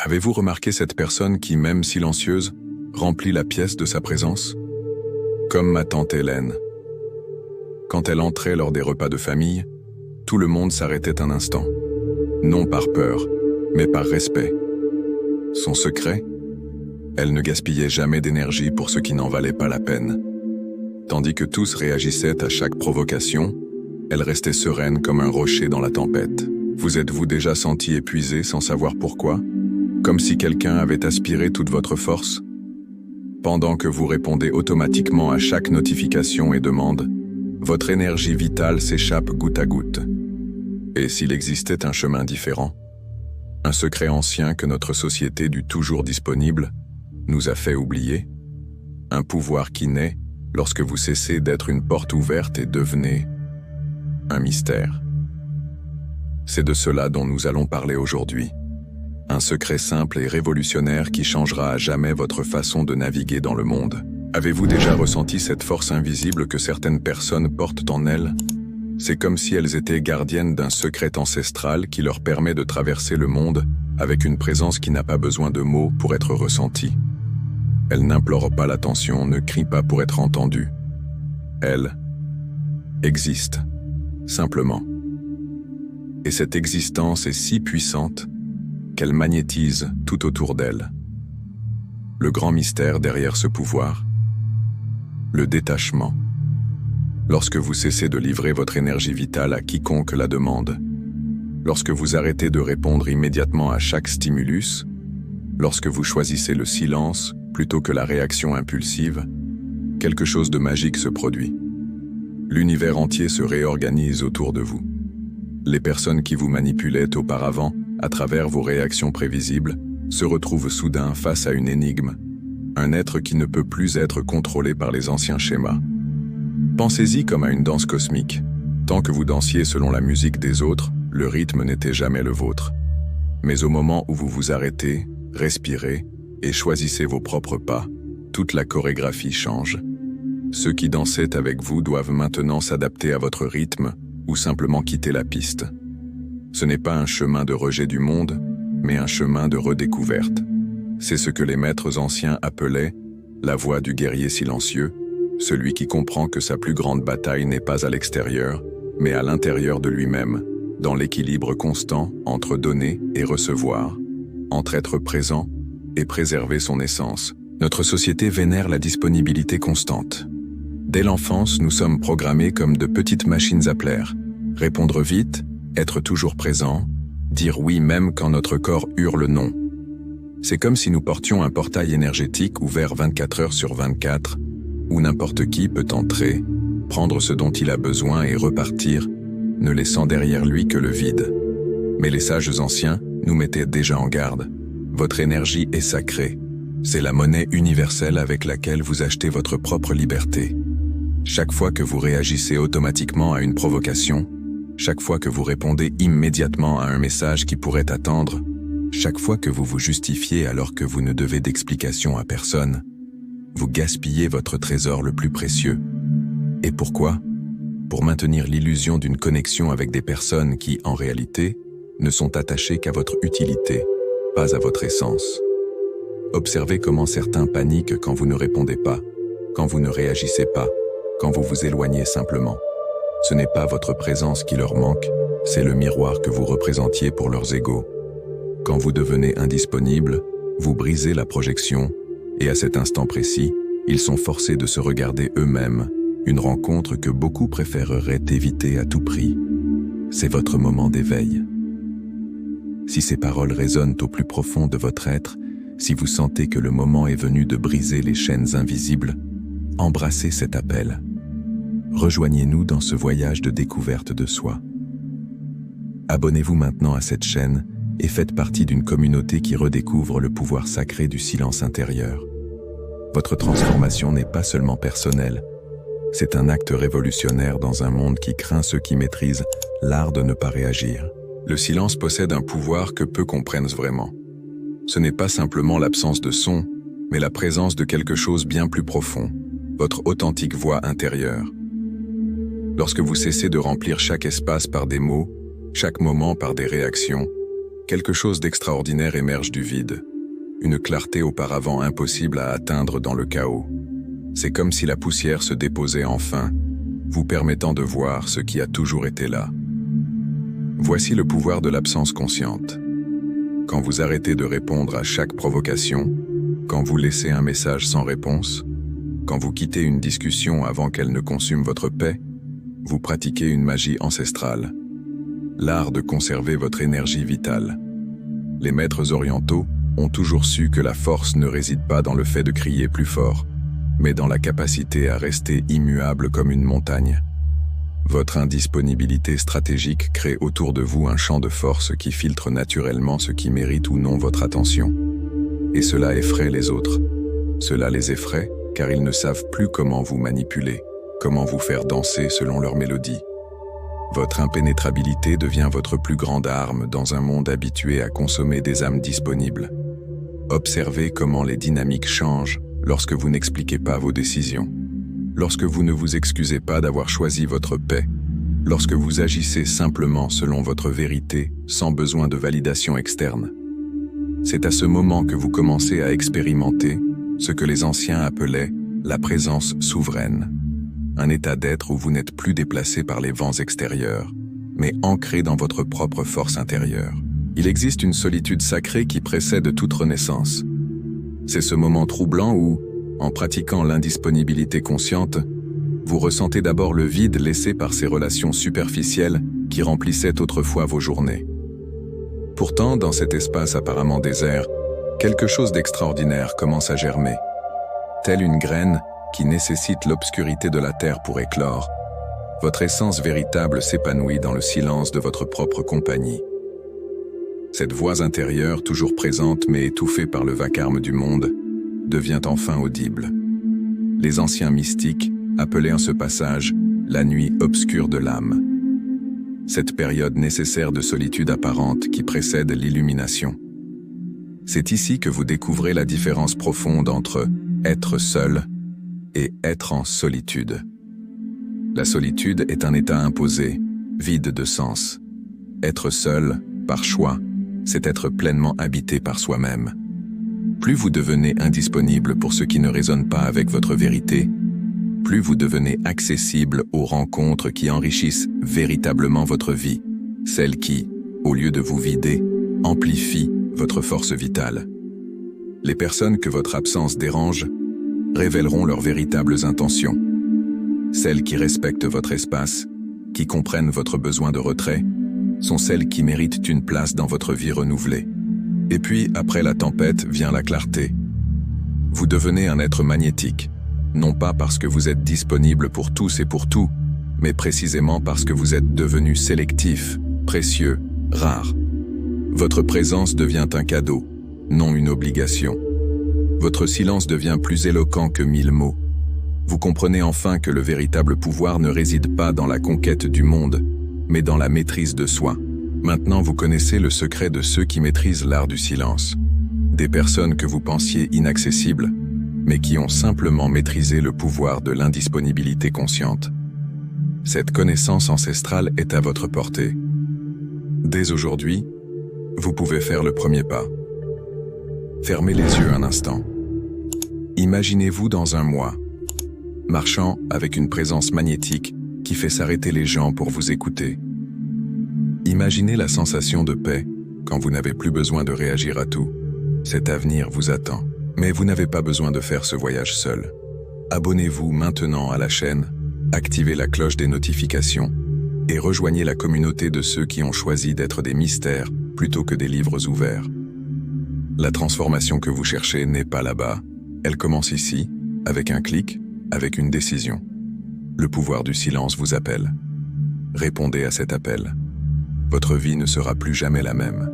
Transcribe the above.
Avez-vous remarqué cette personne qui, même silencieuse, remplit la pièce de sa présence? Comme ma tante Hélène. Quand elle entrait lors des repas de famille, tout le monde s'arrêtait un instant. Non par peur, mais par respect. Son secret? Elle ne gaspillait jamais d'énergie pour ce qui n'en valait pas la peine. Tandis que tous réagissaient à chaque provocation, elle restait sereine comme un rocher dans la tempête. Vous êtes-vous déjà senti épuisé sans savoir pourquoi? Comme si quelqu'un avait aspiré toute votre force? Pendant que vous répondez automatiquement à chaque notification et demande, votre énergie vitale s'échappe goutte à goutte. Et s'il existait un chemin différent? Un secret ancien que notre société du toujours disponible nous a fait oublier? Un pouvoir qui naît lorsque vous cessez d'être une porte ouverte et devenez un mystère. C'est de cela dont nous allons parler aujourd'hui. Un secret simple et révolutionnaire qui changera à jamais votre façon de naviguer dans le monde. Avez-vous déjà ressenti cette force invisible que certaines personnes portent en elles? C'est comme si elles étaient gardiennes d'un secret ancestral qui leur permet de traverser le monde avec une présence qui n'a pas besoin de mots pour être ressentie. Elles n'implorent pas l'attention, ne crient pas pour être entendues. Elles existent, simplement. Et cette existence est si puissante qu'elle magnétise tout autour d'elle. Le grand mystère derrière ce pouvoir? Le détachement. Lorsque vous cessez de livrer votre énergie vitale à quiconque la demande, lorsque vous arrêtez de répondre immédiatement à chaque stimulus, lorsque vous choisissez le silence plutôt que la réaction impulsive, quelque chose de magique se produit. L'univers entier se réorganise autour de vous. Les personnes qui vous manipulaient auparavant, à travers vos réactions prévisibles, se retrouvent soudain face à une énigme, un être qui ne peut plus être contrôlé par les anciens schémas. Pensez-y comme à une danse cosmique. Tant que vous dansiez selon la musique des autres, le rythme n'était jamais le vôtre. Mais au moment où vous vous arrêtez, respirez et choisissez vos propres pas, toute la chorégraphie change. Ceux qui dansaient avec vous doivent maintenant s'adapter à votre rythme ou simplement quitter la piste. Ce n'est pas un chemin de rejet du monde, mais un chemin de redécouverte. C'est ce que les maîtres anciens appelaient la voie du guerrier silencieux, celui qui comprend que sa plus grande bataille n'est pas à l'extérieur, mais à l'intérieur de lui-même, dans l'équilibre constant entre donner et recevoir, entre être présent et préserver son essence. Notre société vénère la disponibilité constante. Dès l'enfance, nous sommes programmés comme de petites machines à plaire. Répondre vite, être toujours présent, dire oui même quand notre corps hurle non. C'est comme si nous portions un portail énergétique ouvert 24 heures sur 24, où n'importe qui peut entrer, prendre ce dont il a besoin et repartir, ne laissant derrière lui que le vide. Mais les sages anciens nous mettaient déjà en garde. Votre énergie est sacrée. C'est la monnaie universelle avec laquelle vous achetez votre propre liberté. Chaque fois que vous réagissez automatiquement à une provocation, chaque fois que vous répondez immédiatement à un message qui pourrait attendre, chaque fois que vous vous justifiez alors que vous ne devez d'explication à personne, vous gaspillez votre trésor le plus précieux. Et pourquoi? Pour maintenir l'illusion d'une connexion avec des personnes qui, en réalité, ne sont attachées qu'à votre utilité, pas à votre essence. Observez comment certains paniquent quand vous ne répondez pas, quand vous ne réagissez pas, quand vous vous éloignez simplement. Ce n'est pas votre présence qui leur manque, c'est le miroir que vous représentiez pour leurs égos. Quand vous devenez indisponible, vous brisez la projection, et à cet instant précis, ils sont forcés de se regarder eux-mêmes, une rencontre que beaucoup préféreraient éviter à tout prix. C'est votre moment d'éveil. Si ces paroles résonnent au plus profond de votre être, si vous sentez que le moment est venu de briser les chaînes invisibles, embrassez cet appel. Rejoignez-nous dans ce voyage de découverte de soi. Abonnez-vous maintenant à cette chaîne et faites partie d'une communauté qui redécouvre le pouvoir sacré du silence intérieur. Votre transformation n'est pas seulement personnelle, c'est un acte révolutionnaire dans un monde qui craint ceux qui maîtrisent l'art de ne pas réagir. Le silence possède un pouvoir que peu comprennent vraiment. Ce n'est pas simplement l'absence de son, mais la présence de quelque chose bien plus profond, votre authentique voix intérieure. Lorsque vous cessez de remplir chaque espace par des mots, chaque moment par des réactions, Quelque chose d'extraordinaire émerge du vide, une clarté auparavant impossible à atteindre dans le chaos. C'est comme si la poussière se déposait enfin, vous permettant de voir ce qui a toujours été là. Voici le pouvoir de l'absence consciente. Quand vous arrêtez de répondre à chaque provocation, quand vous laissez un message sans réponse, quand vous quittez une discussion avant qu'elle ne consume votre paix, vous pratiquez une magie ancestrale, l'art de conserver votre énergie vitale. Les maîtres orientaux ont toujours su que la force ne réside pas dans le fait de crier plus fort, mais dans la capacité à rester immuable comme une montagne. Votre indisponibilité stratégique crée autour de vous un champ de force qui filtre naturellement ce qui mérite ou non votre attention. Et cela effraie les autres. Cela les effraie car ils ne savent plus comment vous manipuler, comment vous faire danser selon leur mélodie. Votre impénétrabilité devient votre plus grande arme dans un monde habitué à consommer des âmes disponibles. Observez comment les dynamiques changent lorsque vous n'expliquez pas vos décisions, lorsque vous ne vous excusez pas d'avoir choisi votre paix, lorsque vous agissez simplement selon votre vérité sans besoin de validation externe. C'est à ce moment que vous commencez à expérimenter ce que les anciens appelaient la présence souveraine, un état d'être où vous n'êtes plus déplacé par les vents extérieurs, mais ancré dans votre propre force intérieure. Il existe une solitude sacrée qui précède toute renaissance. C'est ce moment troublant où, en pratiquant l'indisponibilité consciente, vous ressentez d'abord le vide laissé par ces relations superficielles qui remplissaient autrefois vos journées. Pourtant, dans cet espace apparemment désert, quelque chose d'extraordinaire commence à germer. Telle une graine qui nécessite l'obscurité de la terre pour éclore, votre essence véritable s'épanouit dans le silence de votre propre compagnie. Cette voix intérieure, toujours présente mais étouffée par le vacarme du monde, devient enfin audible. Les anciens mystiques appelaient en ce passage la nuit obscure de l'âme. Cette période nécessaire de solitude apparente qui précède l'illumination. C'est ici que vous découvrez la différence profonde entre être seul et être en solitude. La solitude est un état imposé, vide de sens. Être seul, par choix, c'est être pleinement habité par soi-même. Plus vous devenez indisponible pour ce qui ne résonne pas avec votre vérité, plus vous devenez accessible aux rencontres qui enrichissent véritablement votre vie, celles qui, au lieu de vous vider, amplifient votre force vitale. Les personnes que votre absence dérange révéleront leurs véritables intentions. Celles qui respectent votre espace, qui comprennent votre besoin de retrait, sont celles qui méritent une place dans votre vie renouvelée. Et puis, après la tempête, vient la clarté. Vous devenez un être magnétique, non pas parce que vous êtes disponible pour tous et pour tout, mais précisément parce que vous êtes devenu sélectif, précieux, rare. Votre présence devient un cadeau, non une obligation. Votre silence devient plus éloquent que 1000 mots. Vous comprenez enfin que le véritable pouvoir ne réside pas dans la conquête du monde, mais dans la maîtrise de soi. Maintenant, vous connaissez le secret de ceux qui maîtrisent l'art du silence. Des personnes que vous pensiez inaccessibles, mais qui ont simplement maîtrisé le pouvoir de l'indisponibilité consciente. Cette connaissance ancestrale est à votre portée. Dès aujourd'hui, vous pouvez faire le premier pas. Fermez les yeux un instant. Imaginez-vous dans un mois, marchant avec une présence magnétique qui fait s'arrêter les gens pour vous écouter. Imaginez la sensation de paix quand vous n'avez plus besoin de réagir à tout. Cet avenir vous attend, mais vous n'avez pas besoin de faire ce voyage seul. Abonnez-vous maintenant à la chaîne, activez la cloche des notifications et rejoignez la communauté de ceux qui ont choisi d'être des mystères plutôt que des livres ouverts. La transformation que vous cherchez n'est pas là-bas, elle commence ici, avec un clic, avec une décision. Le pouvoir du silence vous appelle. Répondez à cet appel. Votre vie ne sera plus jamais la même.